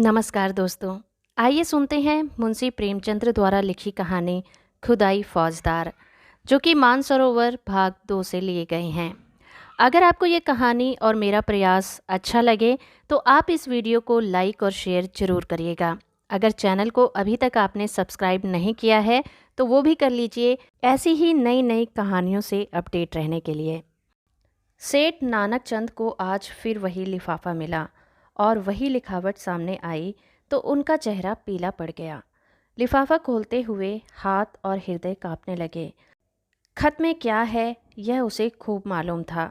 नमस्कार दोस्तों। आइए सुनते हैं मुंशी प्रेमचंद्र द्वारा लिखी कहानी खुदाई फौजदार, जो कि मानसरोवर भाग 2 से लिए गए हैं। अगर आपको ये कहानी और मेरा प्रयास अच्छा लगे तो आप इस वीडियो को लाइक और शेयर जरूर करिएगा। अगर चैनल को अभी तक आपने सब्सक्राइब नहीं किया है तो वो भी कर लीजिए, ऐसी ही नई नई कहानियों से अपडेट रहने के लिए। सेठ नानक चंद को आज फिर वही लिफाफा मिला और वही लिखावट सामने आई तो उनका चेहरा पीला पड़ गया। लिफाफा खोलते हुए हाथ और हृदय कांपने लगे। खत में क्या है यह उसे खूब मालूम था।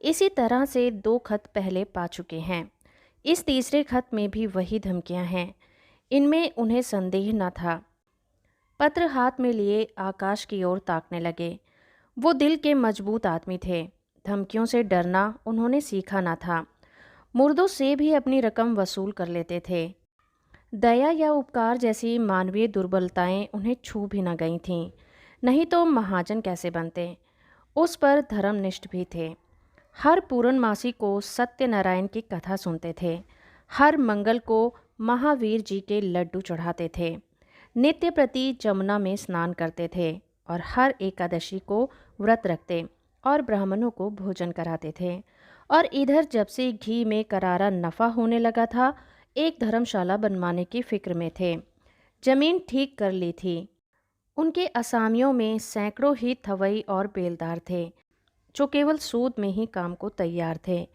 इसी तरह से 2 खत पहले पा चुके हैं। इस तीसरे खत में भी वही धमकियां हैं। इनमें उन्हें संदेह न था। पत्र हाथ में लिए आकाश की ओर ताकने लगे। वो दिल के मजबूत आदमी थे। धमकियों से डरना उन्होंने सीखा ना था। मुर्दों से भी अपनी रकम वसूल कर लेते थे। दया या उपकार जैसी मानवीय दुर्बलताएं उन्हें छू भी न गई थीं। नहीं तो महाजन कैसे बनते। उस पर धर्मनिष्ठ भी थे। हर पूर्णमासी को सत्यनारायण की कथा सुनते थे। हर मंगल को महावीर जी के लड्डू चढ़ाते थे। नित्य प्रति जमुना में स्नान करते थे और हर एकादशी को व्रत रखते और ब्राह्मणों को भोजन कराते थे। और इधर जब से घी में करारा नफ़ा होने लगा था, एक धर्मशाला बनवाने की फिक्र में थे। जमीन ठीक कर ली थी। उनके असामियों में सैकड़ों ही थवई और बेलदार थे, जो केवल सूद में ही काम को तैयार थे।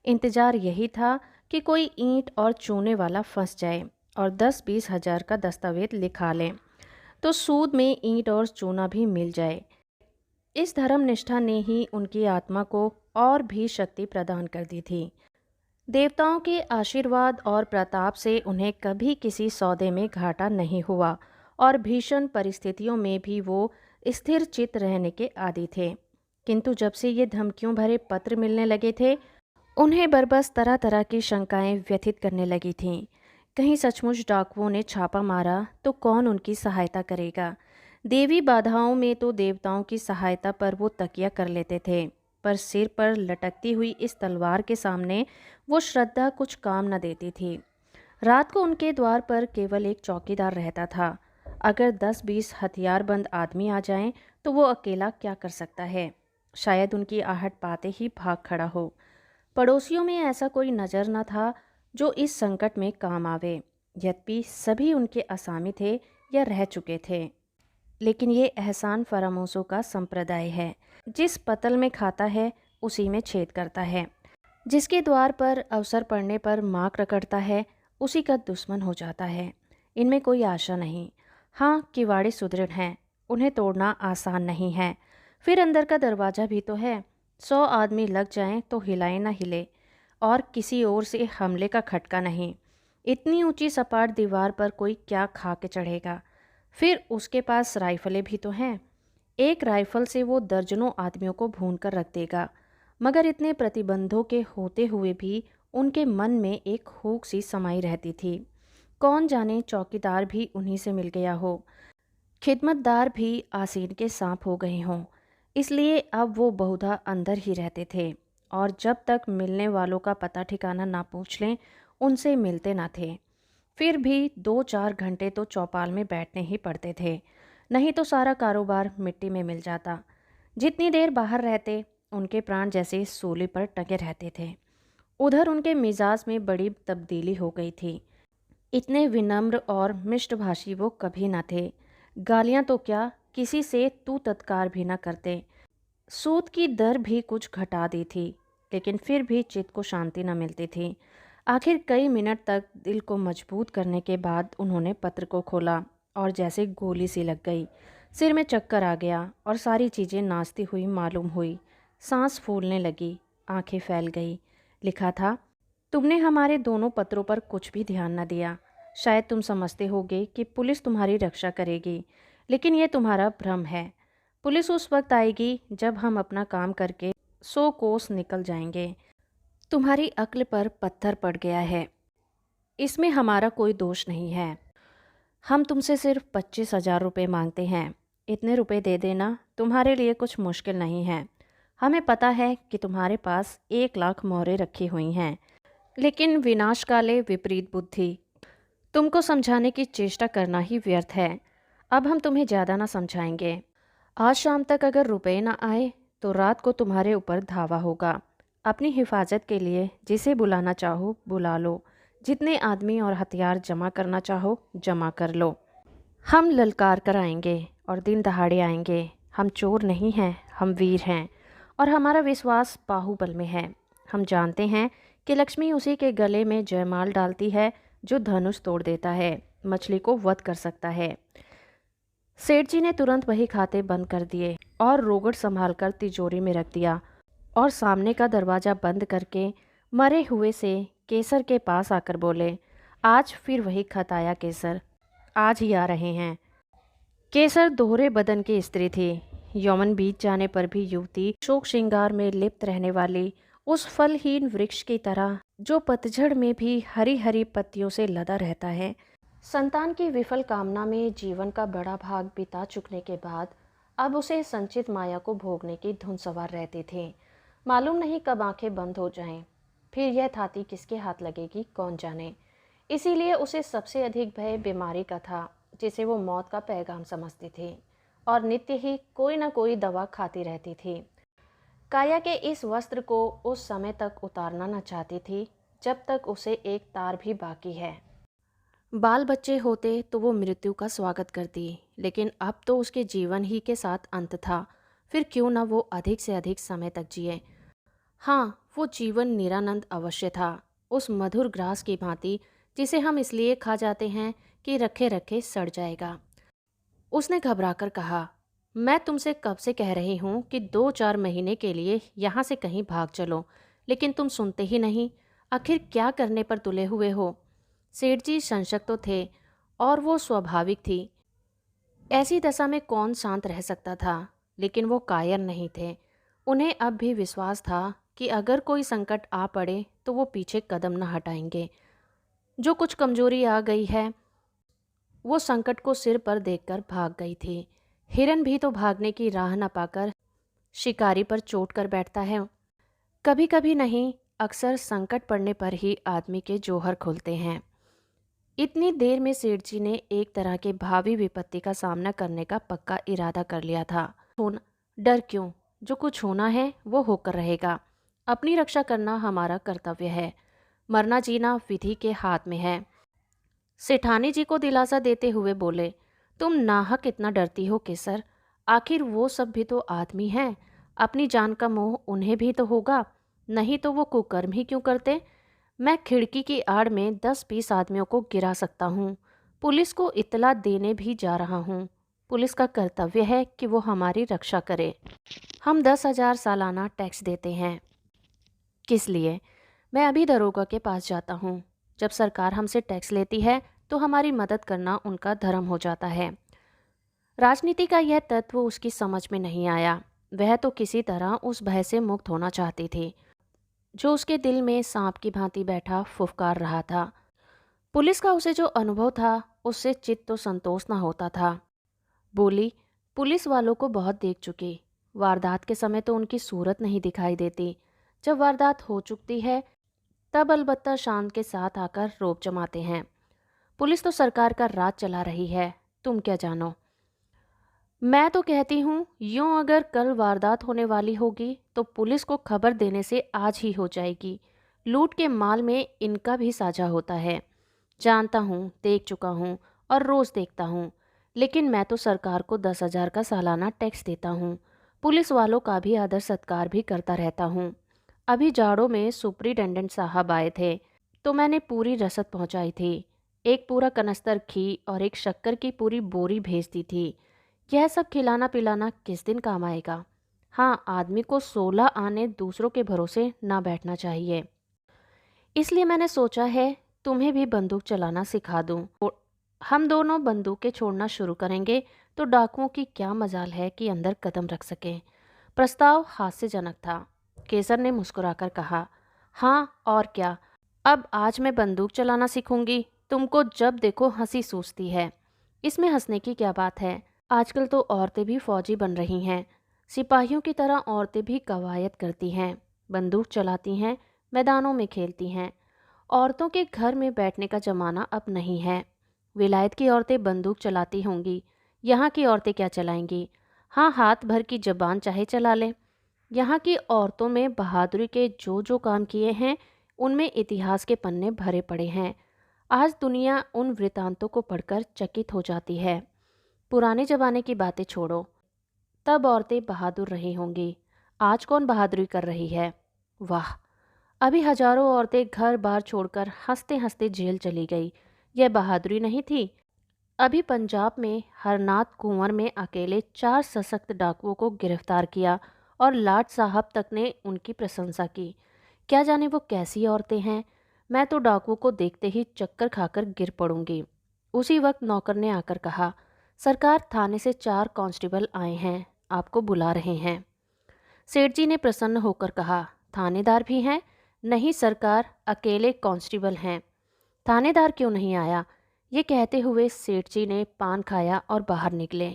इंतजार यही था कि कोई ईंट और चूने वाला फंस जाए और 10-20 हजार का दस्तावेज लिखा लें तो सूद में ईंट और चूना भी मिल जाए। इस धर्मनिष्ठा ने ही उनकी आत्मा को और भी शक्ति प्रदान कर दी थी। देवताओं के आशीर्वाद और प्रताप से उन्हें कभी किसी सौदे में घाटा नहीं हुआ और भीषण परिस्थितियों में भी वो स्थिर चित्त रहने के आदी थे। किंतु जब से ये धमकियों भरे पत्र मिलने लगे थे, उन्हें बरबस तरह तरह की शंकाएं व्यथित करने लगी थीं। कहीं सचमुच डाकुओं ने छापा मारा तो कौन उनकी सहायता करेगा। देवी बाधाओं में तो देवताओं की सहायता पर वो तकिया कर लेते थे, पर सिर पर लटकती हुई इस तलवार के सामने वो श्रद्धा कुछ काम न देती थी। रात को उनके द्वार पर केवल एक चौकीदार रहता था। अगर 10-20 हथियारबंद आदमी आ जाएं तो वो अकेला क्या कर सकता है। शायद उनकी आहट पाते ही भाग खड़ा हो। पड़ोसियों में ऐसा कोई नज़र न था जो इस संकट में काम आवे। यद्यपि सभी उनके असामी थे या रह चुके थे, लेकिन ये एहसान फरामोशों का संप्रदाय है। जिस पतल में खाता है उसी में छेद करता है। जिसके द्वार पर अवसर पड़ने पर मांग रगड़ता है उसी का दुश्मन हो जाता है। इनमें कोई आशा नहीं। हाँ, किवाड़े सुदृढ़ हैं, उन्हें तोड़ना आसान नहीं है। फिर अंदर का दरवाज़ा भी तो है। 100 आदमी लग जाएं तो हिलाए ना हिले और किसी ओर से हमले का खटका नहीं। इतनी ऊंची सपाट दीवार पर कोई क्या खा के चढ़ेगा। फिर उसके पास राइफलें भी तो हैं। एक राइफल से वो दर्जनों आदमियों को भून कर रख देगा। मगर इतने प्रतिबंधों के होते हुए भी उनके मन में एक हुक सी समाई रहती थी। कौन जाने चौकीदार भी उन्हीं से मिल गया हो, खिदमतदार भी आसीन के सांप हो गए हों। इसलिए अब वो बहुधा अंदर ही रहते थे और जब तक मिलने वालों का पता ठिकाना ना पूछ लें उनसे मिलते ना थे। फिर भी 2-4 घंटे तो चौपाल में बैठने ही पड़ते थे, नहीं तो सारा कारोबार मिट्टी में मिल जाता। जितनी देर बाहर रहते उनके प्राण जैसे सूली पर टके रहते थे। उधर उनके मिजाज में बड़ी तब्दीली हो गई थी। इतने विनम्र और मिष्टभाषी वो कभी न थे। गालियां तो क्या, किसी से तू तत्कार भी न करते। सूद की दर भी कुछ घटा दी थी, लेकिन फिर भी चित्त को शांति न मिलती थी। आखिर कई मिनट तक दिल को मजबूत करने के बाद उन्होंने पत्र को खोला और जैसे गोली सी लग गई। सिर में चक्कर आ गया और सारी चीज़ें नाचती हुई मालूम हुई। सांस फूलने लगी, आंखें फैल गई। लिखा था, तुमने हमारे दोनों पत्रों पर कुछ भी ध्यान न दिया। शायद तुम समझते होगे कि पुलिस तुम्हारी रक्षा करेगी, लेकिन यह तुम्हारा भ्रम है। पुलिस उस वक्त आएगी जब हम अपना काम करके 100 कोस निकल जाएंगे। तुम्हारी अक्ल पर पत्थर पड़ गया है, इसमें हमारा कोई दोष नहीं है। हम तुमसे सिर्फ 25,000 रुपये मांगते हैं। इतने रुपए दे देना तुम्हारे लिए कुछ मुश्किल नहीं है। हमें पता है कि तुम्हारे पास 1 लाख मोहरें रखी हुई हैं, लेकिन विनाश काले विपरीत बुद्धि। तुमको समझाने की चेष्टा करना ही व्यर्थ है। अब हम तुम्हें ज़्यादा ना समझाएंगे। आज शाम तक अगर रुपए ना आए तो रात को तुम्हारे ऊपर धावा होगा। अपनी हिफाजत के लिए जिसे बुलाना चाहो बुला लो, जितने आदमी और हथियार जमा करना चाहो जमा कर लो। हम ललकार कर आएंगे और दिन दहाड़े आएंगे। हम चोर नहीं हैं, हम वीर हैं और हमारा विश्वास बाहुबल में है। हम जानते हैं कि लक्ष्मी उसी के गले में जयमाल डालती है जो धनुष तोड़ देता है, मछली को वध कर सकता है। सेठ जी ने तुरंत वही खाते बंद कर दिए और रोगड़ संभालकर तिजोरी में रख दिया और सामने का दरवाज़ा बंद करके मरे हुए से केसर के पास आकर बोले, आज फिर वही खत आया केसर, आज ही आ रहे हैं। केसर दोहरे बदन की स्त्री थी। यौवन बीत जाने पर भी युवती शोक श्रृंगार में लिप्त रहने वाली उस फलहीन वृक्ष की तरह जो पतझड़ में भी हरी हरी पत्तियों से लदा रहता है। संतान की विफल कामना में जीवन का बड़ा भाग बिता चुकने के बाद अब उसे संचित माया को भोगने की धुन सवार रहती थी। मालूम नहीं कब आंखें बंद हो जाएं, फिर यह थाती किसके हाथ लगेगी कौन जाने। इसीलिए उसे सबसे अधिक भय बीमारी का था, जिसे वो मौत का पैगाम समझती थी और नित्य ही कोई न कोई दवा खाती रहती थी। काया के इस वस्त्र को उस समय तक उतारना न चाहती थी जब तक उसे एक तार भी बाकी है। बाल बच्चे होते तो वो मृत्यु का स्वागत करती, लेकिन अब तो उसके जीवन ही के साथ अंत था। फिर क्यों न वो अधिक से अधिक समय तक जिए। हाँ, वो जीवन निरानंद अवश्य था, उस मधुर ग्रास की भांति जिसे हम इसलिए खा जाते हैं कि रखे रखे सड़ जाएगा। उसने घबराकर कहा, मैं तुमसे कब से कह रही हूँ कि 2-4 महीने के लिए यहाँ से कहीं भाग चलो, लेकिन तुम सुनते ही नहीं। आखिर क्या करने पर तुले हुए हो। सेठ जी संशय तो थे और वो स्वाभाविक थी। ऐसी दशा में कौन शांत रह सकता था, लेकिन वो कायर नहीं थे। उन्हें अब भी विश्वास था कि अगर कोई संकट आ पड़े तो वो पीछे कदम न हटाएंगे। जो कुछ कमजोरी आ गई है वो संकट को सिर पर देखकर भाग गई थी। हिरन भी तो भागने की राह न पाकर शिकारी पर चोट कर बैठता है। कभी कभी नहीं, अक्सर संकट पड़ने पर ही आदमी के जौहर खुलते हैं। इतनी देर में सेठ जी ने एक तरह के भावी विपत्ति का सामना करने का पक्का इरादा कर लिया था। डर क्यों, जो कुछ होना है वो होकर रहेगा। अपनी रक्षा करना हमारा कर्तव्य है। मरना जीना विधि के हाथ में है। सेठानी जी को दिलासा देते हुए बोले, तुम नाहक इतना डरती हो केसर। आखिर वो सब भी तो आदमी हैं। अपनी जान का मोह उन्हें भी तो होगा, नहीं तो वो कुकर्म ही क्यों करते। मैं खिड़की की आड़ में 10-20 आदमियों को गिरा सकता हूँ। पुलिस को इतला देने भी जा रहा हूँ। पुलिस का कर्तव्य है कि वो हमारी रक्षा करे। हम 10,000 सालाना टैक्स देते हैं। किस लिए? मैं अभी दरोगा के पास जाता हूँ। जब सरकार हमसे टैक्स लेती है तो हमारी मदद करना उनका धर्म हो जाता है। राजनीति का यह तत्व उसकी समझ में नहीं आया। वह तो किसी तरह उस भय से मुक्त होना चाहती थी जो उसके दिल में सांप की भांति बैठा फुफकार रहा था। पुलिस का उसे जो अनुभव था उससे चित्त तो संतोष न होता था। बोली, पुलिस वालों को बहुत देख चुकी। वारदात के समय तो उनकी सूरत नहीं दिखाई देती। जब वारदात हो चुकती है तब अलबत्ता शान के साथ आकर रौब जमाते हैं। पुलिस तो सरकार का राज चला रही है, तुम क्या जानो। मैं तो कहती हूँ यूं अगर कल वारदात होने वाली होगी तो पुलिस को खबर देने से आज ही हो जाएगी। लूट के माल में इनका भी साझा होता है। जानता हूँ, देख चुका हूँ और रोज़ देखता हूँ। लेकिन मैं तो सरकार को 10,000 का सालाना टैक्स देता हूँ। पुलिस वालों का भी आदर सत्कार भी करता रहता हूँ। अभी जाड़ों में सुपरिटेंडेंट साहब आए थे तो मैंने पूरी रसद पहुँचाई थी। एक पूरा कनस्तर घी और एक शक्कर की पूरी बोरी भेज दी थी। यह सब खिलाना पिलाना किस दिन काम आएगा। हाँ, आदमी को 16 आने दूसरों के भरोसे ना बैठना चाहिए। इसलिए मैंने सोचा है तुम्हें भी बंदूक चलाना सिखा दूं। हम दोनों बंदूकें छोड़ना शुरू करेंगे तो डाकुओं की क्या मजाल है कि अंदर कदम रख सकें। प्रस्ताव हास्यजनक था। केसर ने मुस्कुराकर कहा, हाँ और क्या। अब आज मैं बंदूक चलाना सीखूंगी। तुमको जब देखो हंसी सूझती है। इसमें हंसने की क्या बात है। आजकल तो औरतें भी फौजी बन रही हैं। सिपाहियों की तरह औरतें भी कवायद करती हैं, बंदूक चलाती हैं, मैदानों में खेलती हैं। औरतों के घर में बैठने का जमाना अब नहीं है। विलायत की औरतें बंदूक चलाती होंगी, यहाँ की औरतें क्या चलाएंगी? हाँ, हाथ भर की जबान चाहे चला लें। यहाँ की औरतों में बहादुरी के जो जो काम किए हैं, उनमें इतिहास के पन्ने भरे पड़े हैं। आज दुनिया उन वृतांतों को पढ़कर चकित हो जाती है। पुराने जमाने की बातें छोड़ो, तब औरतें बहादुर रही होंगी। आज कौन बहादुरी कर रही है? वाह! अभी हजारों औरतें घर बार छोड़कर हंसते हंसते जेल चली गई। यह बहादुरी नहीं थी? अभी पंजाब में हरनाथ कुंवर में अकेले 4 सशक्त डाकुओं को गिरफ्तार किया और लाट साहब तक ने उनकी प्रशंसा की। क्या जाने वो कैसी औरतें हैं। मैं तो डाकुओं को देखते ही चक्कर खाकर गिर पड़ूंगी। उसी वक्त नौकर ने आकर कहा, सरकार, थाने से 4 कांस्टेबल आए हैं, आपको बुला रहे हैं। सेठ जी ने प्रसन्न होकर कहा, थानेदार भी हैं? नहीं सरकार, अकेले कांस्टेबल हैं। थानेदार क्यों नहीं आया? ये कहते हुए सेठ जी ने पान खाया और बाहर निकले।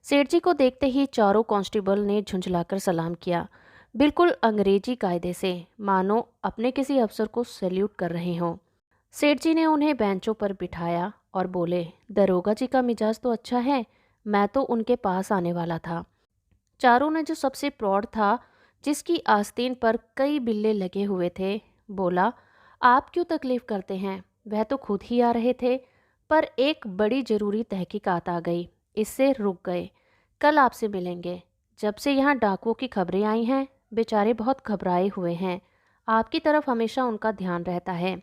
सेठ जी को देखते ही चारों कांस्टेबल ने झुंझलाकर सलाम किया, बिल्कुल अंग्रेजी कायदे से, मानो अपने किसी अफसर को सैल्यूट कर रहे हों। सेठ जी ने उन्हें बेंचों पर बिठाया और बोले, दरोगा जी का मिजाज तो अच्छा है, मैं तो उनके पास आने वाला था। चारों ने जो सबसे प्रौढ़ था, जिसकी आस्तीन पर कई बिल्ले लगे हुए थे, बोला, आप क्यों तकलीफ करते हैं? वह तो खुद ही आ रहे थे, पर एक बड़ी ज़रूरी तहकीकात आ गई, इससे रुक गए। कल आपसे मिलेंगे। जब से यहाँ डाकुओं की खबरें आई हैं, बेचारे बहुत घबराए हुए हैं। आपकी तरफ हमेशा उनका ध्यान रहता है।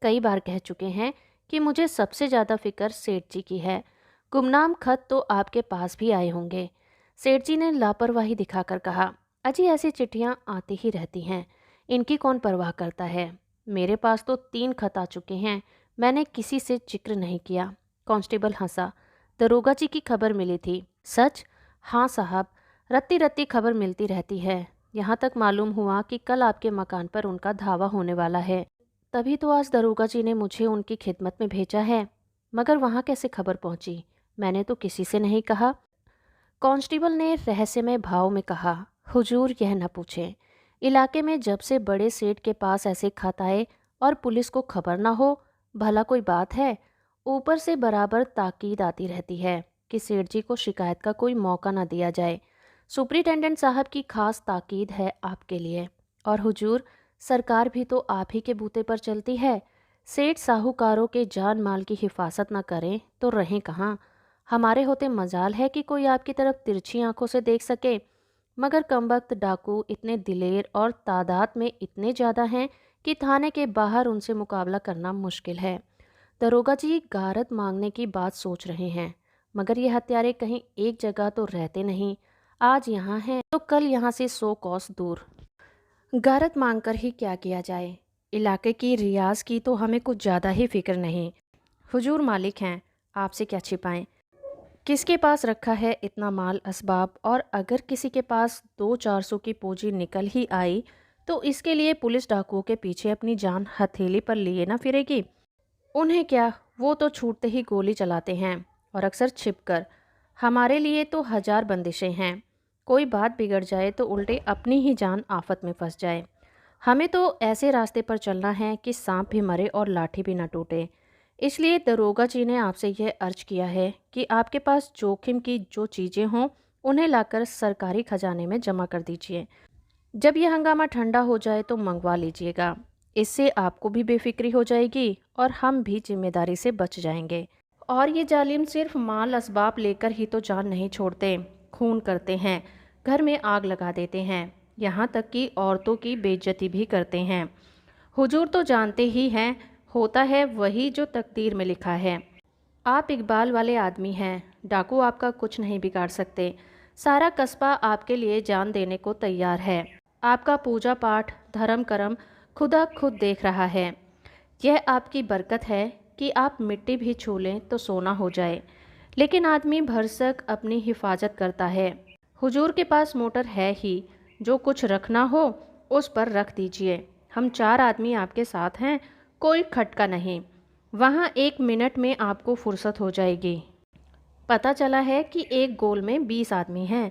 कई बार कह चुके हैं कि मुझे सबसे ज़्यादा फिक्र सेठ जी की है। गुमनाम खत तो आपके पास भी आए होंगे। सेठ जी ने लापरवाही दिखाकर कहा, अजी ऐसी चिट्ठियाँ आती ही रहती हैं, इनकी कौन परवाह करता है। मेरे पास तो 3 खत आ चुके हैं, मैंने किसी से जिक्र नहीं किया। कांस्टेबल हंसा, दरोगा जी की खबर मिली थी? सच? हाँ साहब, रत्ती रत्ती खबर मिलती रहती है। यहाँ तक मालूम हुआ कि कल आपके मकान पर उनका धावा होने वाला है। तभी तो आज दरोगा जी ने मुझे उनकी खिदमत में भेजा है। मगर वहाँ कैसे खबर पहुँची? मैंने तो किसी से नहीं कहा। कांस्टेबल ने रहस्यमय भाव में कहा, हुजूर यह न पूछें। इलाके में जब से बड़े सेठ के पास ऐसे खत आए और पुलिस को खबर ना हो, भला कोई बात है? ऊपर से बराबर ताकीद आती रहती है कि सेठ जी को शिकायत का कोई मौका ना दिया जाए। सुपरिटेंडेंट साहब की खास ताकीद है आपके लिए। और हुजूर, सरकार भी तो आप ही के बूते पर चलती है। सेठ साहूकारों के जान माल की हिफाजत ना करें तो रहें कहाँ? हमारे होते मजाल है कि कोई आपकी तरफ तिरछी आंखों से देख सके। मगर कमबख्त डाकू इतने दिलेर और तादाद में इतने ज़्यादा हैं कि थाने के बाहर उनसे मुकाबला करना मुश्किल है। दरोगा जी गारत मांगने की बात सोच रहे हैं, मगर ये हत्यारे कहीं एक जगह तो रहते नहीं। आज यहाँ हैं तो कल यहाँ से 100 कोस दूर। गारत मांगकर ही क्या किया जाए? इलाके की रियाज की तो हमें कुछ ज़्यादा ही फिक्र नहीं। हुजूर मालिक हैं, आपसे क्या छिपाएं। किसके पास रखा है इतना माल असबाब, और अगर किसी के पास 200-400 की पूंजी निकल ही आई तो इसके लिए पुलिस डाकुओं के पीछे अपनी जान हथेली पर लिए ना फिरेगी। उन्हें क्या, वो तो छूटते ही गोली चलाते हैं, और अक्सर छिपकर। हमारे लिए तो 1000 बंदिशें हैं। कोई बात बिगड़ जाए तो उल्टे अपनी ही जान आफत में फंस जाए। हमें तो ऐसे रास्ते पर चलना है कि सांप भी मरे और लाठी भी ना टूटे। इसलिए दरोगा जी ने आपसे यह अर्ज किया है कि आपके पास जोखिम की जो चीज़ें हों उन्हें लाकर सरकारी खजाने में जमा कर दीजिए। जब यह हंगामा ठंडा हो जाए तो मंगवा लीजिएगा। इससे आपको भी बेफिक्री हो जाएगी और हम भी जिम्मेदारी से बच जाएंगे। और ये जालिम सिर्फ माल असबाब लेकर ही तो जान नहीं छोड़ते, खून करते हैं, घर में आग लगा देते हैं, यहाँ तक कि औरतों की बेइज्जती भी करते हैं। हुजूर तो जानते ही हैं, होता है वही जो तकदीर में लिखा है। आप इकबाल वाले आदमी हैं, डाकू आपका कुछ नहीं बिगाड़ सकते। सारा कस्बा आपके लिए जान देने को तैयार है। आपका पूजा पाठ धर्म कर्म खुदा खुद देख रहा है। यह आपकी बरकत है कि आप मिट्टी भी छू लें तो सोना हो जाए। लेकिन आदमी भरसक अपनी हिफाजत करता है। हुजूर के पास मोटर है ही, जो कुछ रखना हो उस पर रख दीजिए। हम 4 आदमी आपके साथ हैं, कोई खटका नहीं। वहाँ 1 मिनट में आपको फुर्सत हो जाएगी। पता चला है कि एक गोल में 20 आदमी हैं।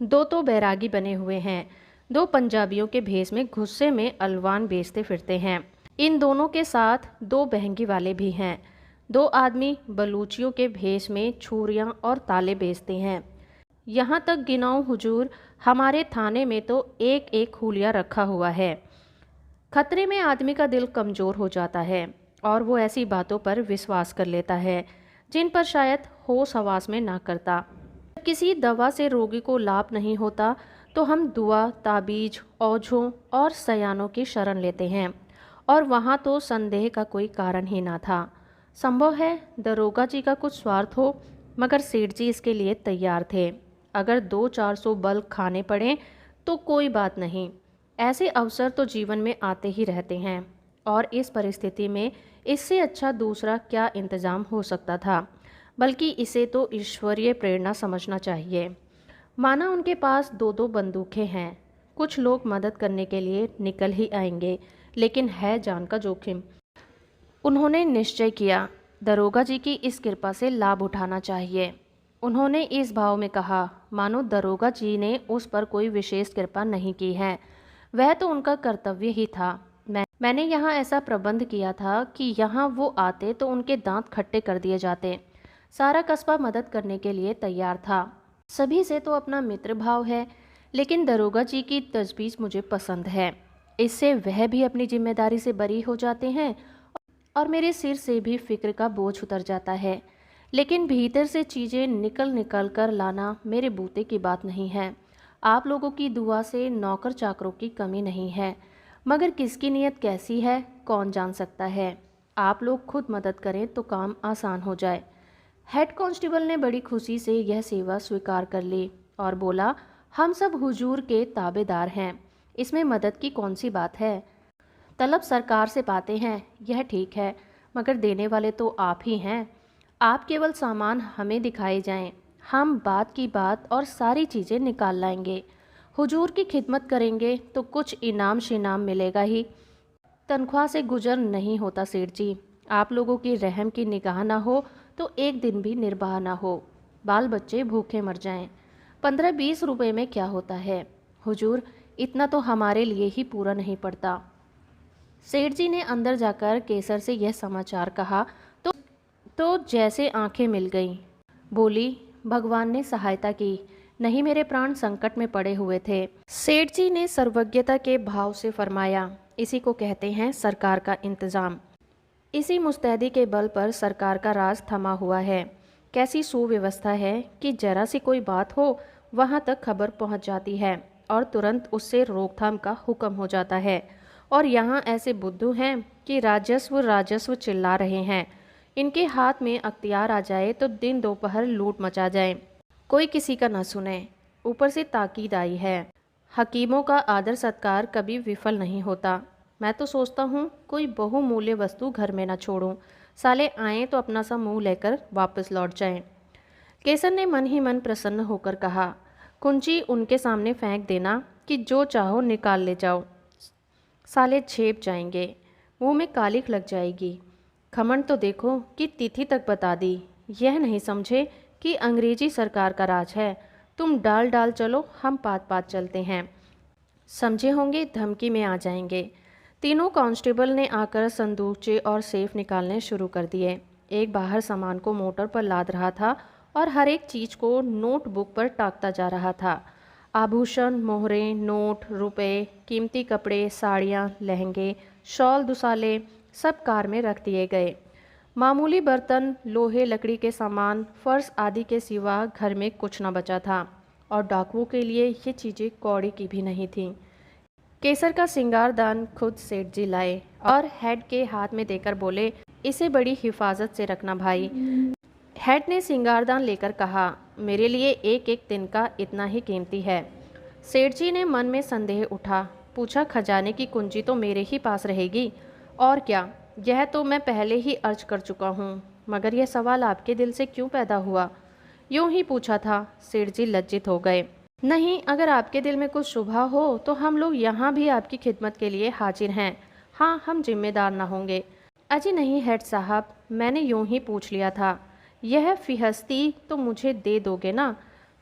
2 तो बैरागी बने हुए हैं, 2 पंजाबियों के भेष में गुस्से में अलवान बेचते फिरते हैं। इन दोनों के साथ दो बहंगी वाले भी हैं। दो आदमी बलूचियों के भेष में छुरियां और ताले बेचते हैं। यहाँ तक गिनाऊं हुजूर, हमारे थाने में तो एक एक हुलिया रखा हुआ है। खतरे में आदमी का दिल कमज़ोर हो जाता है और वो ऐसी बातों पर विश्वास कर लेता है जिन पर शायद होश हवास में ना करता। किसी दवा से रोगी को लाभ नहीं होता तो हम दुआ, ताबीज, औझों और सयानों की शरण लेते हैं, और वहाँ तो संदेह का कोई कारण ही ना था। संभव है दरोगा जी का कुछ स्वार्थ हो, मगर सेठ जी इसके लिए तैयार थे। अगर 200-400 बल्ब खाने पड़े तो कोई बात नहीं, ऐसे अवसर तो जीवन में आते ही रहते हैं, और इस परिस्थिति में इससे अच्छा दूसरा क्या इंतज़ाम हो सकता था। बल्कि इसे तो ईश्वरीय प्रेरणा समझना चाहिए। माना उनके पास दो दो बंदूकें हैं, कुछ लोग मदद करने के लिए निकल ही आएंगे, लेकिन है जान का जोखिम। उन्होंने निश्चय किया दरोगा जी की इस कृपा से लाभ उठाना चाहिए। उन्होंने इस भाव में कहा मानो दरोगा जी ने उस पर कोई विशेष कृपा नहीं की है, वह तो उनका कर्तव्य ही था। मैंने यहाँ ऐसा प्रबंध किया था कि यहाँ वो आते तो उनके दांत खट्टे कर दिए जाते। सारा कस्बा मदद करने के लिए तैयार था। सभी से तो अपना मित्र भाव है, लेकिन दरोगा जी की तजवीज़ मुझे पसंद है। इससे वह भी अपनी जिम्मेदारी से बरी हो जाते हैं और मेरे सिर से भी फिक्र का बोझ उतर जाता है। लेकिन भीतर से चीज़ें निकल निकल कर लाना मेरे बूते की बात नहीं है। आप लोगों की दुआ से नौकर चाकरों की कमी नहीं है, मगर किसकी नीयत कैसी है कौन जान सकता है। आप लोग खुद मदद करें तो काम आसान हो जाए। हेड कांस्टेबल ने बड़ी खुशी से यह सेवा स्वीकार कर ली और बोला, हम सब हुजूर के ताबेदार हैं, इसमें मदद की कौन सी बात है। तलब सरकार से पाते हैं, यह ठीक है, मगर देने वाले तो आप ही हैं। आप केवल सामान हमें दिखाए जाएं, हम बात की बात और सारी चीज़ें निकाल लाएंगे। हुजूर की खिदमत करेंगे तो कुछ इनाम शिनाम मिलेगा ही। तनख्वाह से गुजर नहीं होता सेठ जी। आप लोगों की रहम की निगाह ना हो तो एक दिन भी निर्वाह ना हो, बाल बच्चे भूखे मर जाएं। 15-20 रुपए में क्या होता है हुजूर, इतना तो हमारे लिए ही पूरा नहीं पड़ता। सेठ जी ने अंदर जाकर केसर से यह समाचार कहा तो जैसे आंखें मिल गईं। बोली, भगवान ने सहायता की, नहीं मेरे प्राण संकट में पड़े हुए थे। सेठ जी ने सर्वज्ञता के भाव से फरमाया, इसी को कहते हैं सरकार का इंतज़ाम। इसी मुस्तैदी के बल पर सरकार का राज थमा हुआ है। कैसी सुव्यवस्था है कि जरा सी कोई बात हो वहाँ तक खबर पहुँच जाती है और तुरंत उससे रोकथाम का हुक्म हो जाता है। और यहाँ ऐसे बुद्धू हैं कि राजस्व राजस्व चिल्ला रहे हैं। इनके हाथ में अख्तियार आ जाए तो दिन दोपहर लूट मचा जाए, कोई किसी का न सुने। ऊपर से ताकीद आई है, हकीमों का आदर सत्कार कभी विफल नहीं होता। मैं तो सोचता हूँ कोई बहुमूल्य वस्तु घर में न छोड़ूं, साले आएँ तो अपना सा मुंह लेकर वापस लौट जाएं। केसर ने मन ही मन प्रसन्न होकर कहा, कुंजी उनके सामने फेंक देना कि जो चाहो निकाल ले जाओ। साले छेप जाएंगे, मुंह में कालिख लग जाएगी। खमन तो देखो कि तिथि तक बता दी। यह नहीं समझे कि अंग्रेजी सरकार का राज है। तुम डाल डाल चलो, हम पात पात चलते हैं। समझे होंगे धमकी में आ जाएंगे। तीनों कांस्टेबल ने आकर संदूकचे और सेफ निकालने शुरू कर दिए। एक बाहर सामान को मोटर पर लाद रहा था और हर एक चीज़ को नोटबुक पर टाकता जा रहा था। आभूषण, मोहरें, नोट, रुपए, कीमती कपड़े, साड़ियाँ, लहंगे, शॉल, दुसाले सब कार में रख दिए गए। मामूली बर्तन, लोहे लकड़ी के सामान, फर्श आदि के सिवा घर में कुछ न बचा था, और डाकुओं के लिए ये चीज़ें कौड़ी की भी नहीं थीं। केसर का सिंगारदान खुद सेठ जी लाए और हेड के हाथ में देकर बोले, इसे बड़ी हिफाजत से रखना भाई। हेड ने सिंगारदान लेकर कहा, मेरे लिए एक एक दिन का इतना ही कीमती है। सेठ जी ने मन में संदेह उठा, पूछा, खजाने की कुंजी तो मेरे ही पास रहेगी और क्या। यह तो मैं पहले ही अर्ज कर चुका हूँ, मगर यह सवाल आपके दिल से क्यों पैदा हुआ? यूं ही पूछा था। सेठ जी लज्जित हो गए। नहीं, अगर आपके दिल में कुछ शुभा हो तो हम लोग यहाँ भी आपकी खिदमत के लिए हाजिर हैं। हाँ, हम जिम्मेदार ना होंगे। अजी नहीं हेड साहब, मैंने यूं ही पूछ लिया था। यह फिहस्ती तो मुझे दे दोगे ना?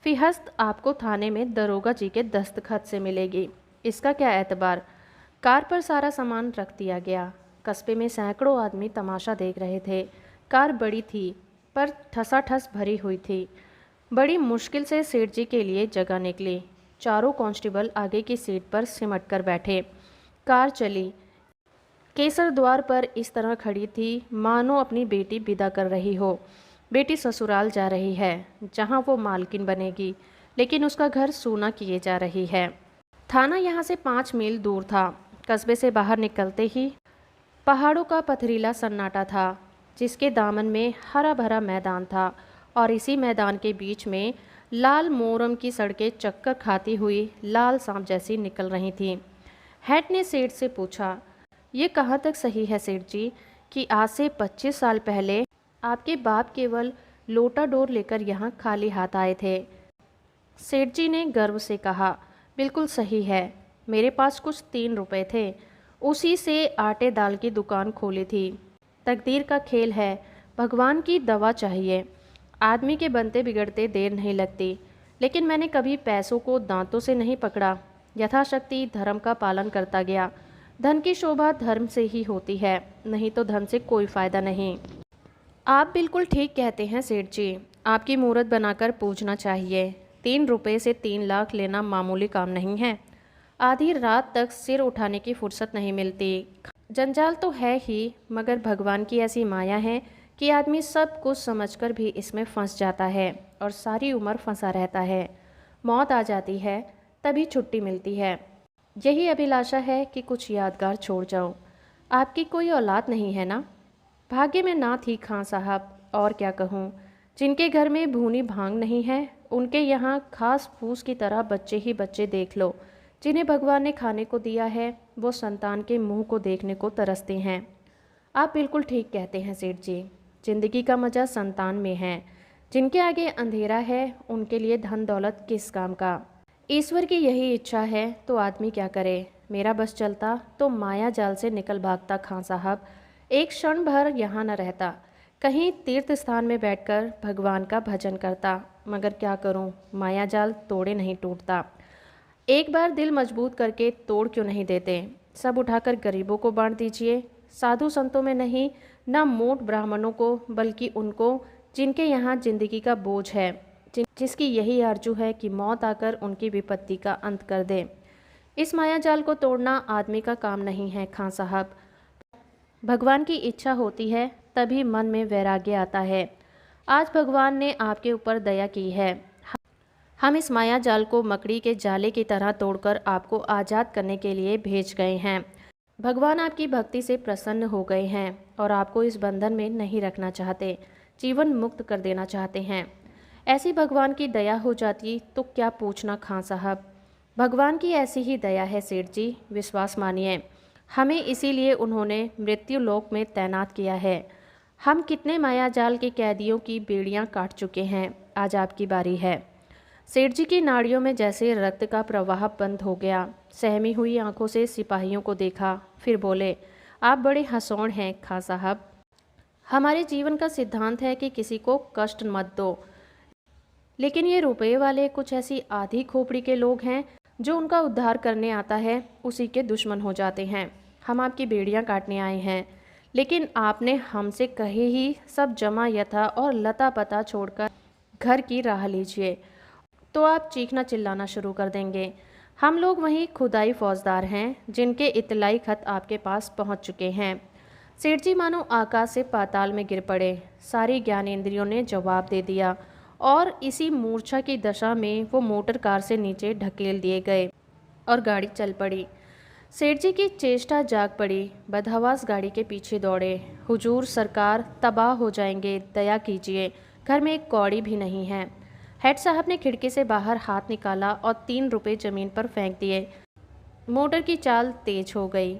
फिहस्त आपको थाने में दरोगा जी के दस्तखत से मिलेगी, इसका क्या एतबार। कार पर सारा सामान रख दिया गया। कस्बे में सैकड़ों आदमी तमाशा देख रहे थे। कार बड़ी थी पर ठसाठस भरी हुई थी। बड़ी मुश्किल से सेठ जी के लिए जगह निकली। चारों कांस्टेबल आगे की सीट पर सिमट कर बैठे। कार चली। केसर द्वार पर इस तरह खड़ी थी मानो अपनी बेटी विदा कर रही हो। बेटी ससुराल जा रही है जहां वो मालकिन बनेगी, लेकिन उसका घर सूना किए जा रही है। थाना यहाँ से 5 मील दूर था। कस्बे से बाहर निकलते ही पहाड़ों का पथरीला सन्नाटा था, जिसके दामन में हरा भरा मैदान था और इसी मैदान के बीच में लाल मोरम की सड़कें चक्कर खाती हुई लाल सांप जैसी निकल रही थीं। हेड ने सेठ से पूछा, ये कहाँ तक सही है सेठ जी कि आज से 25 साल पहले आपके बाप केवल लोटा डोर लेकर यहाँ खाली हाथ आए थे? सेठ जी ने गर्व से कहा, बिल्कुल सही है। मेरे पास कुछ 3 रुपए थे, उसी से आटे दाल की दुकान खोली थी। तकदीर का खेल है, भगवान की दवा चाहिए। आदमी के बनते बिगड़ते देर नहीं लगती। लेकिन मैंने कभी पैसों को दांतों से नहीं पकड़ा, यथाशक्ति धर्म का पालन करता गया। धन की शोभा धर्म से ही होती है, नहीं तो धन से कोई फायदा नहीं। आप बिल्कुल ठीक कहते हैं सेठ जी, आपकी मूरत बनाकर पूछना चाहिए। 3 रुपए से 3 लाख लेना मामूली काम नहीं है। आधी रात तक सिर उठाने की फुर्सत नहीं मिलती। जंजाल तो है ही, मगर भगवान की ऐसी माया है कि आदमी सब कुछ समझकर भी इसमें फंस जाता है और सारी उम्र फंसा रहता है। मौत आ जाती है तभी छुट्टी मिलती है। यही अभिलाषा है कि कुछ यादगार छोड़ जाऊं। आपकी कोई औलाद नहीं है ना? भाग्य में ना थी खां साहब, और क्या कहूँ। जिनके घर में भूनी भांग नहीं है, उनके यहाँ खास फूस की तरह बच्चे ही बच्चे देख लो। जिन्हें भगवान ने खाने को दिया है, वो संतान के मुंह को देखने को तरसते हैं। आप बिल्कुल ठीक कहते हैं सेठ जी, जिंदगी का मज़ा संतान में है। जिनके आगे अंधेरा है, उनके लिए धन दौलत किस काम का। ईश्वर की यही इच्छा है तो आदमी क्या करे। मेरा बस चलता तो माया जाल से निकल भागता खां साहब। एक क्षण भर यहाँ न रहता, कहीं तीर्थ स्थान में बैठकर भगवान का भजन करता। मगर क्या करूँ, माया जाल तोड़े नहीं टूटता। एक बार दिल मजबूत करके तोड़ क्यों नहीं देते। सब उठाकर गरीबों को बांट दीजिए। साधु संतों में नहीं, न मोट ब्राह्मणों को, बल्कि उनको जिनके यहाँ जिंदगी का बोझ है, जिसकी यही आरजू है कि मौत आकर उनकी विपत्ति का अंत कर दे। इस माया जाल को तोड़ना आदमी का काम नहीं है खां साहब। भगवान की इच्छा होती है तभी मन में वैराग्य आता है। आज भगवान ने आपके ऊपर दया की है। हम इस माया जाल को मकड़ी के जाले की तरह तोड़कर आपको आज़ाद करने के लिए भेज गए हैं। भगवान आपकी भक्ति से प्रसन्न हो गए हैं और आपको इस बंधन में नहीं रखना चाहते, जीवन मुक्त कर देना चाहते हैं। ऐसी भगवान की दया हो जाती तो क्या पूछना खां साहब। भगवान की ऐसी ही दया है सेठ जी, विश्वास मानिए। हमें इसीलिए उन्होंने मृत्यु लोक में तैनात किया है। हम कितने मायाजाल के कैदियों की बेड़ियां काट चुके हैं, आज आपकी बारी है। सेठ जी की नाड़ियों में जैसे रक्त का प्रवाह बंद हो गया। सहमी हुई आंखों से सिपाहियों को देखा, फिर बोले, आप बड़े हंसौड़ हैं खां साहब। हमारे जीवन का सिद्धांत है कि किसी को कष्ट मत दो, लेकिन ये रुपए वाले कुछ ऐसी आधी खोपड़ी के लोग हैं जो उनका उद्धार करने आता है उसी के दुश्मन हो जाते हैं। हम आपकी बेड़ियां काटने आए हैं, लेकिन आपने हमसे कहे ही सब जमा यथा और लता पता छोड़कर घर की राह लीजिए तो आप चीखना चिल्लाना शुरू कर देंगे। हम लोग वही खुदाई फौजदार हैं जिनके इतलाई खत आपके पास पहुंच चुके हैं। सेठ जी मानो आकाश से पाताल में गिर पड़े। सारी ज्ञानेंद्रियों ने जवाब दे दिया और इसी मूर्छा की दशा में वो मोटर कार से नीचे ढकेल दिए गए और गाड़ी चल पड़ी। सेठ जी की चेष्टा जाग पड़ी। बदहवास गाड़ी के पीछे दौड़े। हुजूर सरकार, तबाह हो जाएंगे, दया कीजिए, घर में एक कौड़ी भी नहीं है। हेड साहब ने खिड़की से बाहर हाथ निकाला और 3 रुपए जमीन पर फेंक दिए। मोटर की चाल तेज हो गई।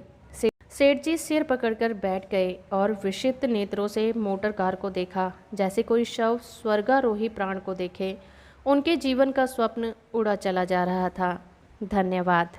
सेठ जी सिर पकड़कर बैठ गए और विक्षिप्त नेत्रों से मोटर कार को देखा, जैसे कोई शव स्वर्गारोही प्राण को देखे। उनके जीवन का स्वप्न उड़ा चला जा रहा था। धन्यवाद।